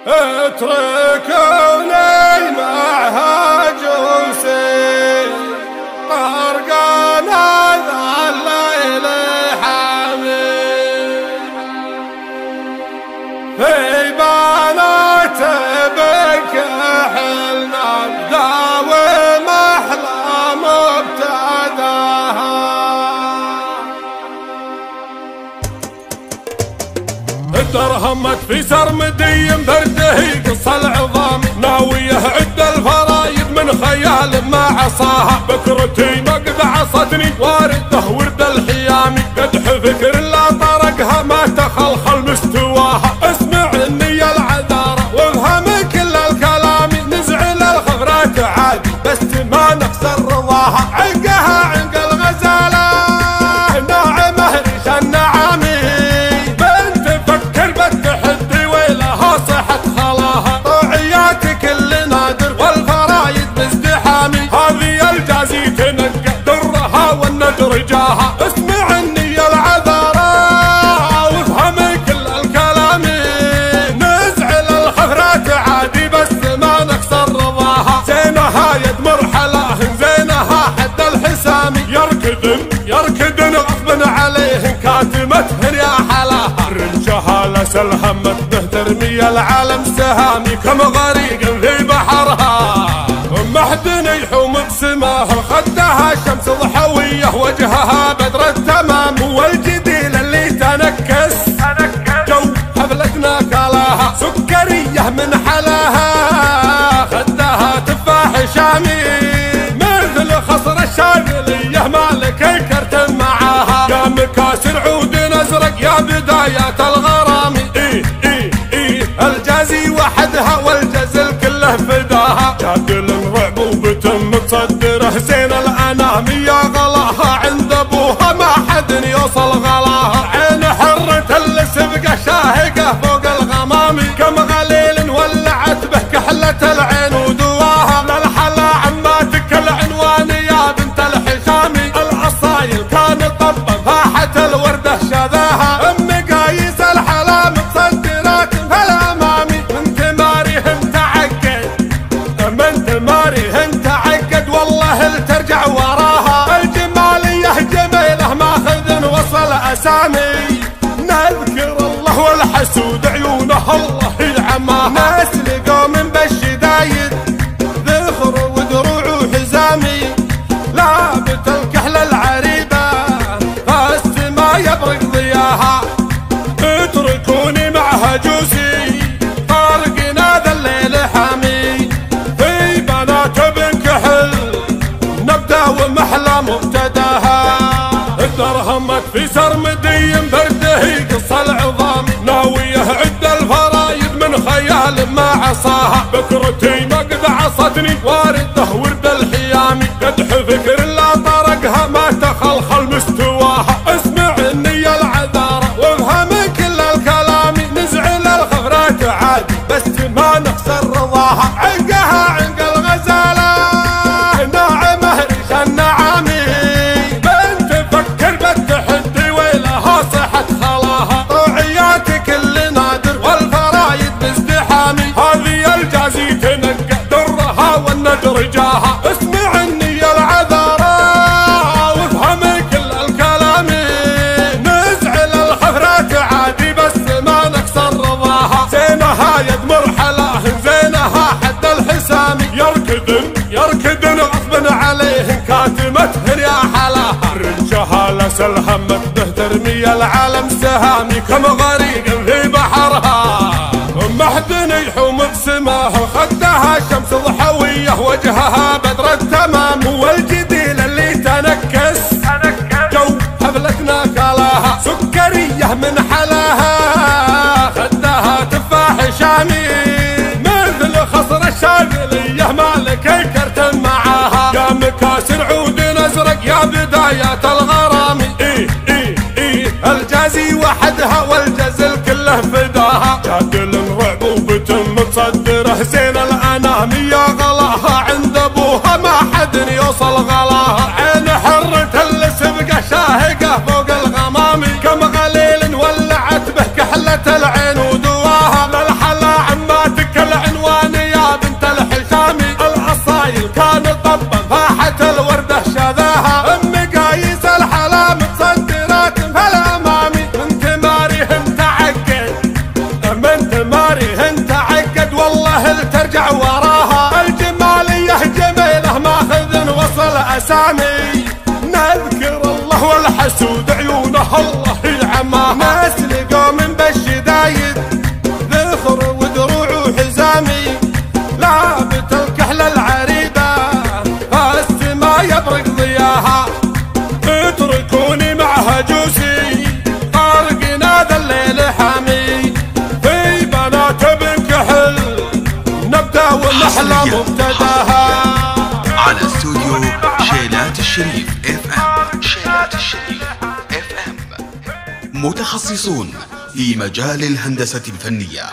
اتركوني معها جوسي طرقنا ذا الليل حامي في بنات بنكحلنا بداوم احلام ابتداها درهمت في سرمدي برده قص العظام ناويه عد الفرايد من خيال ما عصاها بكرتي نقد عصتني وارده ورد الحيامي قدح فكر لا طرقها ما تخلخل مستواها اسمع اني العذارة وافهم كل الكلام نزعل الخبرات عادي بس ما نخسر رضاها عقها عق الغزالة ناعمه ريش النعامي رجاها اسمع اني العذارى وافهم كل الكلام نزعل الخفرات عادي بس ما نكسر رضاها زينها يد مرحله زينها حد الحسامي يركدن غصبا عليهن كاتمتهن يا حلاها رمشها لسلهمت به ترمي العالم سهامي كم غريق في بحرها محدن يحوم بسماها خدها شمس ضحويه وجهها بدر التمام والجديل اللي تنكس جو حفلتنا كلاها سكريه من حلاها خدها تفاح شامي مثل خصر الشاذليه مالك الكرت معاها يا مكاسر عود ازرق يا بدايات الغرام الجازي وحدها والجزل كله فداها جادل رعب وبتم تصدره زين الانام يا غلاها عند ابوها ما حد يوصل غلاها عين حرة السبقه شاهقه فوق الغمام كم غليل ولعت به كحلة العين ودواها للحلا عماتك العنوان يا بنت الحشامي الاصايل كان طب فاحة الورده شذاها ام قايس الحلام مصدرات فالامامي من تماريهن تعقد والله الترجع وراها الجماليه جميله ماخذ وصل اسامي نذكر الله والحسود عيونه الله يعماها ناس لقوا من بالشدايد ذخر ودروع وحزامي لابت الكحل العريبه فالسما يبرق ضياها اتركوني معها جوسي طارقنا ذا الليل حامي في بنات بنكحل نبدا ومحلى مبتداها درهمت في سرمدي برده قص العظام ناويه عد الفرايد من خيال ما عصاها بكرتي نقد عصتني وارده ورد الحيامي قدح فكر لا طرقها ما تخلخل مستواها اسمع اني العذارى وافهم كل الكلام نزعل الخفرات عادي بس ما نخسر رضاها عقها عق الغزالة ناعمه ريش النعامي بنت فكر بالتحدي ويلها صحة خلاها طوعيات كل نادر والفرايد بازدحامي هذه الجازي تنقى درها والندر جاها اسمع اني العذارى وافهم كل الكلام نزعل الخفرات عادي بس ما نكسر رضاها زينها يد مرحله زينها حد الحسامي يركدن غصبا عليهن كاتمتهن يا حلاها رمشها لسلهمت به ترمي العالم سهامي كم غريق في بحرها محدن يحوم بسماها خدها شمس ضحويه وجهها بدر التمام والجديل اللي تنكس جو حفلتنا كلاها سكريه من حلاها خدها تفاح شامي مثل خصر الشاذليه مالك الكرت معاها يا مكاسر عود ازرق يا بدايات الغرام الجازي وحدها والجزل كله فداها جادل رعب وبتم تصدره زين الانام يا غلاها عند ابوها ما حد يوصل غلاها عين حرة السبقه شاهقه فوق الغمام كم غليل ولعت به كحلة العين ودواها للحلا عمات نرجع وراها الجمالية جميلة ماخذ وصل أسامي نذكر الله والحسود عيونه الله يعماها ناس لقوا من بالشدايد ذخر ودروع وحزامي لابت الكحل العريبة السما يبرق ضياها اتركوني مع هجوسي طارقنا ذا الليل حامي في بنات بنكحل نبدا ونحلى مبتداها على استوديو شيلات الشريف اف ام. شيلات الشريف اف ام متخصصون في مجال الهندسة الفنية.